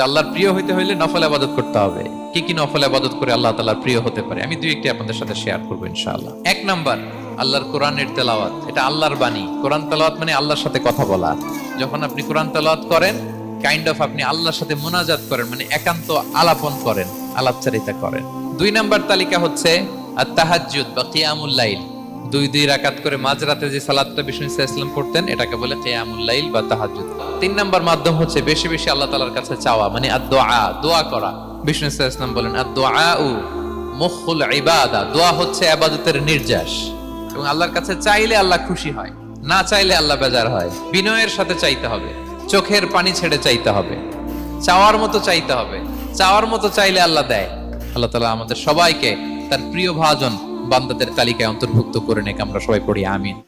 আল্লাহর প্রিয় হইতে হইলে নফল ইবাদত করতে হবে। কি কি নফল ইবাদত করে আল্লাহ তাআলার প্রিয় হতে পারে আমি দুই একটি আপনাদের সাথে শেয়ার করব ইনশাআল্লাহ। এক নাম্বার, আল্লাহর কোরআনের তেলাওয়াত। এটা আল্লাহর বাণী। কোরআন তেলাওয়াত মানে আল্লাহর সাথে কথা বলা। যখন আপনি কোরআন তেলাওয়াত করেন, কাইন্ড অফ আপনি আল্লাহর সাথে মুনাজাত করেন, মানে একান্ত আলাপন করেন, আলাপচারিতা করেন। দুই নাম্বার তালিকা হচ্ছে আত-তাহাজ্জুদ বা কিয়ামুল লাইল। দুই রাকাত করে মাঝরাতে যে সালাতটা বিষ্ণু সাল্লাল্লাহু আলাইহি ওয়াসাল্লাম পড়তেন, এটাকে বলে কিয়ামুল লাইল বা তাহাজ্জুদ। তিন নাম্বার মাধ্যম হচ্ছে বেশি বেশি আল্লাহ তাআলার কাছে চাওয়া, মানে আদ-দুআ, দোয়া করা। বিষ্ণু সাল্লাল্লাহু আলাইহি ওয়াসাল্লাম বলেন আদ-দুআউ মুখুল ইবাদা, দোয়া হচ্ছে ইবাদতের নির্যাস। এবং আল্লাহর কাছে চাইলে আল্লাহ খুশি হয়, না চাইলে আল্লাহ বেজার হয়। বিনয়ের সাথে চাইতে হবে, চোখের পানি ছেড়ে চাইতে হবে, চাওয়ার মতো চাইতে হবে। চাওয়ার মতো চাইলে আল্লাহ দেয়। আল্লাহ তাআলা আমাদের সবাইকে তার প্রিয় ভাজন বান্দাদের তালিকায় অন্তর্ভুক্ত করে নেক। আমরা সবাই পড়ি আমিন।